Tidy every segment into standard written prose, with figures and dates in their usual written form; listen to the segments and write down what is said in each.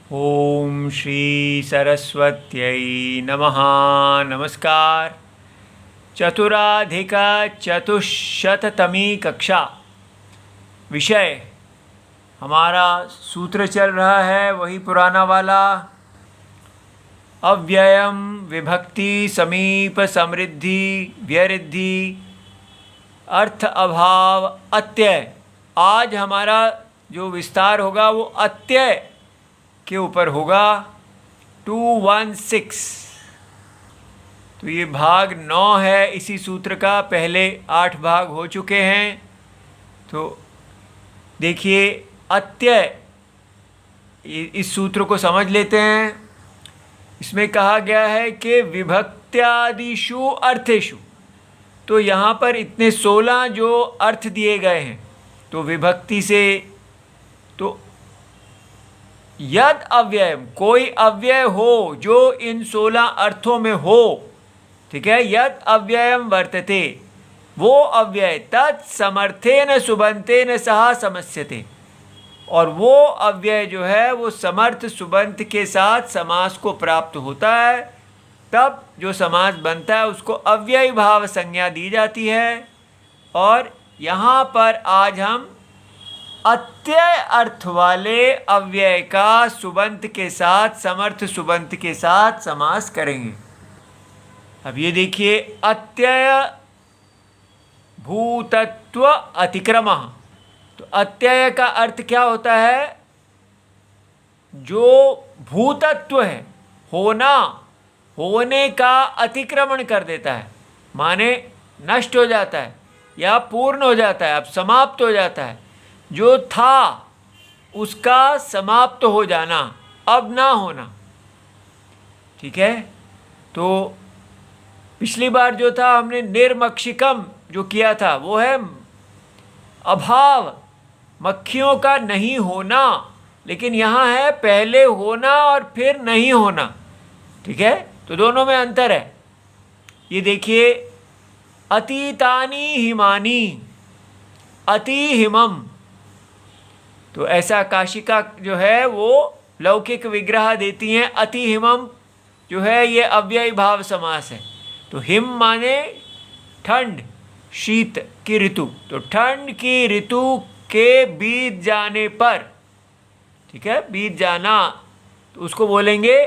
ओम श्री सरस्वत्यै नमः। नमस्कार। चतुराधिकचतुश्शततमी कक्षा। विषय हमारा सूत्र चल रहा है वही पुराना वाला, अव्ययम विभक्ति समीप समृद्धि व्यरिद्धि अर्थ अभाव अत्यय। आज हमारा जो विस्तार होगा वो अत्यय के ऊपर होगा। 216। तो ये भाग 9 है इसी सूत्र का। पहले 8 भाग हो चुके हैं। तो देखिए अत्यय, इस सूत्र को समझ लेते हैं। इसमें कहा गया है कि विभक्त्यादिषु अर्थेषु, तो यहाँ पर इतने 16 जो अर्थ दिए गए हैं, तो विभक्ति से तो यद अव्ययम, कोई अव्यय हो जो इन 16 अर्थों में हो, ठीक है, यद अव्ययम वर्तते, वो अव्यय तत्समर्थेन सुबंतेन सह समस्यते, और वो अव्यय जो है वो समर्थ सुबंत के साथ समास को प्राप्त होता है। तब जो समास बनता है उसको अव्यय भाव संज्ञा दी जाती है। और यहाँ पर आज हम अत्यय अर्थ वाले अव्यय का सुबंत के साथ, समर्थ सुबंत के साथ समास करेंगे। अब ये देखिए, अत्यय भूतत्व अतिक्रमः। तो अत्यय का अर्थ क्या होता है? जो भूतत्व है, होना, होने का अतिक्रमण कर देता है, माने नष्ट हो जाता है या पूर्ण हो जाता है, अब समाप्त हो जाता है। जो था उसका समाप्त हो जाना, अब ना होना, ठीक है। तो पिछली बार जो था हमने निर्मक्षिकम जो किया था वो है अभाव, मक्खियों का नहीं होना, लेकिन यहाँ है पहले होना और फिर नहीं होना, ठीक है। तो दोनों में अंतर है। ये देखिए, अतीतानि हिमानि, अति हिमम। तो ऐसा काशिका जो है वो लौकिक विग्रह देती हैं। अति हिमम जो है ये अव्ययी भाव समास है। तो हिम माने ठंड, शीत की ऋतु। तो ठंड की ऋतु के बीत जाने पर, ठीक है, बीत जाना, तो उसको बोलेंगे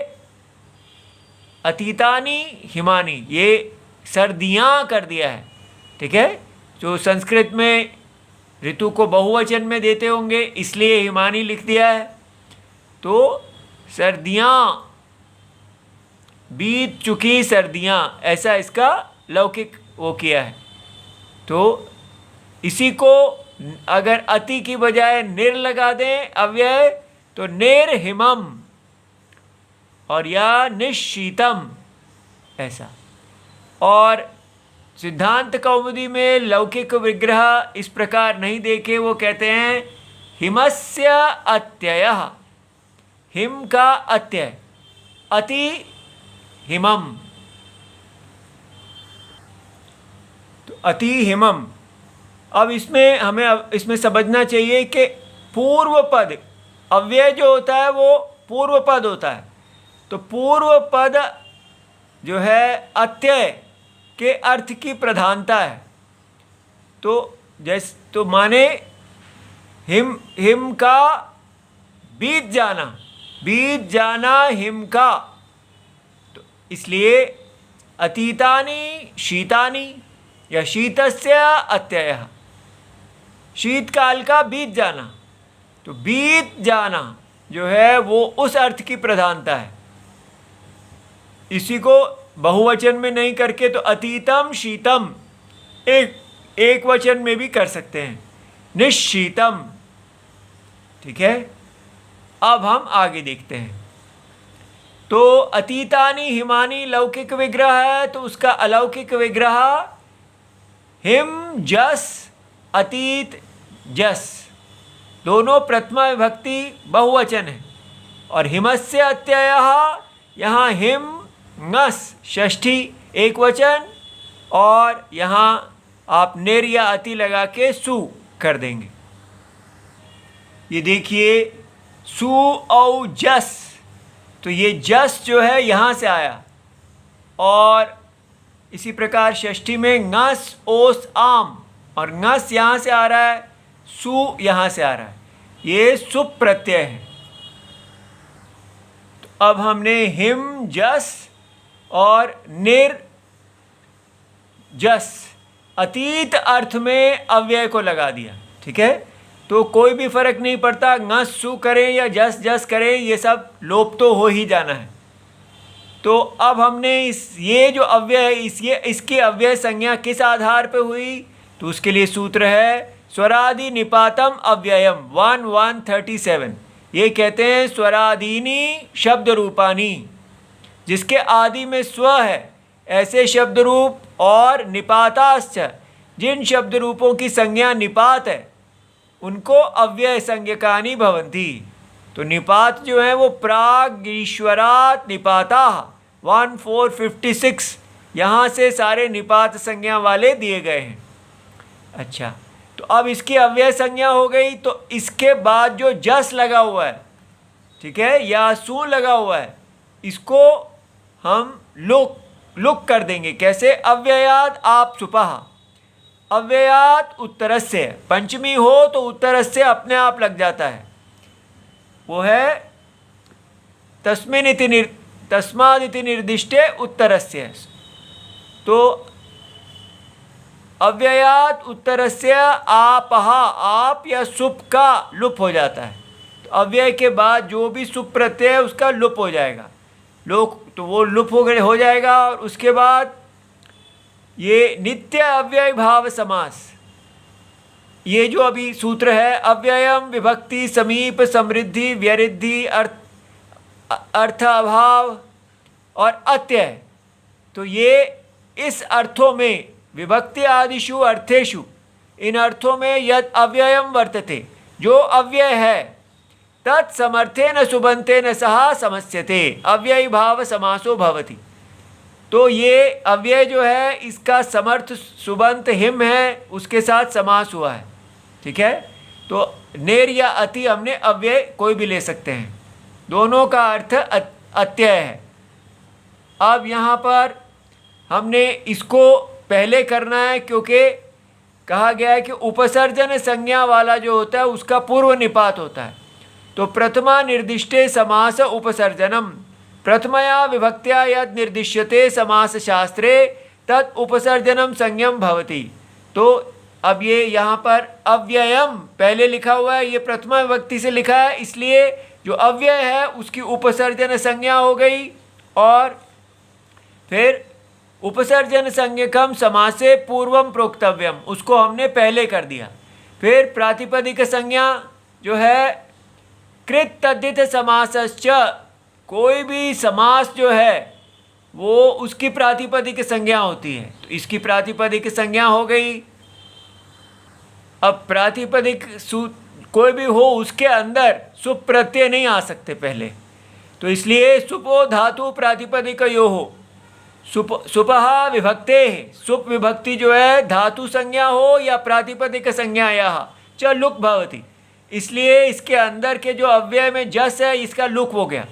अतीतानि हिमानि। ये सर्दियाँ कर दिया है, ठीक है। जो संस्कृत में ऋतु को बहुवचन में देते होंगे इसलिए हिमानी लिख दिया है। तो सर्दियाँ, बीत चुकी सर्दियाँ, ऐसा इसका लौकिक वो किया है। तो इसी को अगर अति की बजाय निर लगा दें अव्यय, तो निर्हिमम और या निश्शीतम, ऐसा। और सिद्धांत कौमुदी में लौकिक विग्रह इस प्रकार नहीं देखे। वो कहते हैं हिमस्य अत्ययः, हिम का अत्यय, अति हिमम। तो अति हिमम। अब इसमें हमें इसमें समझना चाहिए कि पूर्व पद, अव्यय जो होता है वो पूर्व पद होता है। तो पूर्व पद जो है अत्यय के अर्थ की प्रधानता है। तो तो माने हिम का बीत जाना, बीत जाना हिम का। तो इसलिए अतीतानि शीतानि या शीतस्य अत्ययः, शीतकाल का बीत जाना। तो बीत जाना जो है वो उस अर्थ की प्रधानता है। इसी को बहुवचन में नहीं करके तो अतीतम शीतम एक वचन में भी कर सकते हैं, निश्शीतम, ठीक है। अब हम आगे देखते हैं। तो अतीतानि हिमानि लौकिक विग्रह है, तो उसका अलौकिक विग्रह हिम जस अतीत जस, दोनों प्रथमा विभक्ति बहुवचन है। और हिमस्य अत्ययः, यहाँ हिम ngस षष्ठी एक वचन, और यहाँ आप निर या अति लगा के सु कर देंगे। ये देखिए, सु औ जस तो ये जस जो है यहाँ से आया, और इसी प्रकार षष्ठी में ngस ओस आम, और ngस यहाँ से आ रहा है, सु यहाँ से आ रहा है, ये सुप प्रत्यय है। तो अब हमने हिम जस और निर जस अतीत अर्थ में अव्यय को लगा दिया, ठीक है। तो कोई भी फर्क नहीं पड़ता, ngस सु करें या जस जस करें, ये सब लोप तो हो ही जाना है। तो अब हमने ये जो अव्यय है, इसकी अव्यय संज्ञा किस आधार पे हुई, तो उसके लिए सूत्र है स्वरादि निपातम अव्ययम 1137। ये कहते हैं स्वरादीनी शब्द रूपानी, जिसके आदि में स्व है, ऐसे शब्द रूप, और निपाताश्च, जिन शब्द रूपों की संज्ञा निपात है, उनको अव्यय संज्ञकानि भवन्ति। तो निपात जो है वो प्राग ईश्वरात् निपाता 1456, यहाँ से सारे निपात संज्ञा वाले दिए गए हैं। अच्छा, तो अब इसकी अव्यय संज्ञा हो गई, तो इसके बाद जो जस लगा हुआ है, ठीक है, या सु लगा हुआ है, इसको हम लुक कर देंगे। कैसे? अव्ययात आप सुपहा, अव्ययात उत्तरस्य, पंचमी हो तो उत्तरस्य अपने आप लग जाता है, वो है तस्मादिति निर्दिष्टे उत्तरस्य। तो अव्ययात उत्तरस्य आपहा, आप या सुप का लुप हो जाता है। तो अव्यय के बाद जो भी सुप प्रत्यय है उसका लुप हो जाएगा, तो वो लुप हो जाएगा। और उसके बाद ये नित्य अव्यय भाव समास, ये जो अभी सूत्र है, अव्ययम विभक्ति समीप समृद्धि व्यरिद्धि अर्थ अभाव और अत्यय, तो ये इस अर्थों में विभक्ति आदिषु अर्थेषु, इन अर्थों में यद अव्ययम वर्तते, जो अव्यय है, तत्समर्थेन सुबंतेन सह समस्यते अव्ययी भाव समासो भवति। तो ये अव्यय जो है, इसका समर्थ सुबंत हिम है, उसके साथ समास हुआ है, ठीक है। तो नेर या अति हमने अव्यय कोई भी ले सकते हैं, दोनों का अर्थ अत्यय है। अब यहाँ पर हमने इसको पहले करना है, क्योंकि कहा गया है कि उपसर्जन संज्ञा वाला जो होता है उसका पूर्व निपात होता है। तो प्रथमा निर्दिष्टे समास उपसर्जनम, प्रथमया विभक्त्या यद निर्दिश्यते समास शास्त्रे तत् उपसर्जनम संज्ञम भवति। तो अब ये यहाँ पर अव्ययम पहले लिखा हुआ है, ये प्रथमा विभक्ति से लिखा है, इसलिए जो अव्यय है उसकी उपसर्जन संज्ञा हो गई। और फिर उपसर्जन संज्ञकम समासे पूर्वम प्रोक्तव्यम, उसको हमने पहले कर दिया। फिर प्रातिपदिक संज्ञा जो है कृत तद्धित समासश्च, कोई भी समास जो है वो उसकी प्रातिपदिक संज्ञा होती है, तो इसकी प्रातिपदिक संज्ञा हो गई। अब प्रातिपदिक कोई भी हो, उसके अंदर सुप प्रत्यय नहीं आ सकते पहले, तो इसलिए सुपो धातु प्रातिपदिक यो हो, सुपहा विभक्ते, सुप विभक्ति जो है धातु संज्ञा हो या प्रातिपदिक संज्ञा या च लुक भवति, इसलिए इसके अंदर के जो अव्यय में जस है इसका लुक हो गया,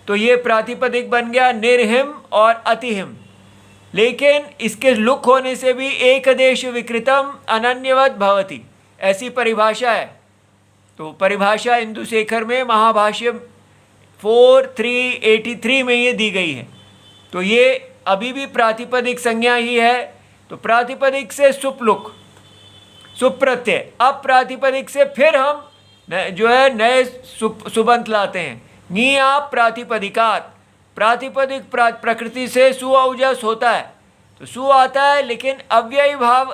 तो ये प्रातिपदिक बन गया निर्हिम और अतिहिम। लेकिन इसके लुक होने से भी एक देश विकृतम अनन्यवत भवति, ऐसी परिभाषा है। तो परिभाषा इंदुशेखर में महाभाष्य 4383 में ये दी गई है। तो ये अभी भी प्रातिपदिक संज्ञा ही है। तो प्रातिपदिक से सुपलुक, सुप्रत्यय, अब प्रातिपदिक से फिर हम जो है नए सुबंत लाते हैं। नी आप प्रातिपदिकात, प्रातिपदिक प्रकृति से सु औजस होता है, तो सु आता है, लेकिन अव्ययी भाव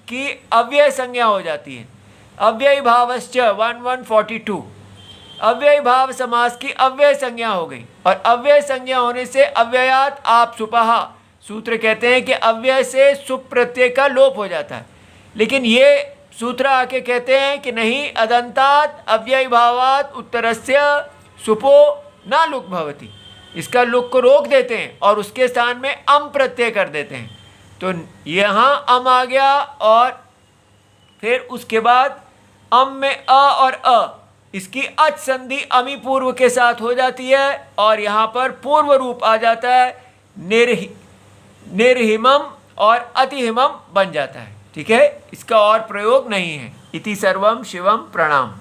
की अव्यय संज्ञा हो जाती है। अव्ययी भावश्च 1142, अव्ययी भाव समास की अव्यय संज्ञा हो गई। और अव्यय संज्ञा होने से अव्ययात आप सुपहा, सूत्र कहते हैं कि अव्यय से सुप प्रत्यय का लोप हो जाता है। लेकिन ये सूत्र आके कहते हैं कि नहीं, अदंतात अव्ययी भावात उत्तरस्य सुपो ना लुक भवति, इसका लुक को रोक देते हैं और उसके स्थान में अम प्रत्यय कर देते हैं। तो यहाँ अम आ गया, और फिर उसके बाद अम में अ और अ, इसकी अच संधि अमी पूर्व के साथ हो जाती है और यहाँ पर पूर्व रूप आ जाता है, निर्हिमम और अतिहिमम बन जाता है। ठीक है, इसका और प्रयोग नहीं है। इति सर्वम शिवम प्रणाम।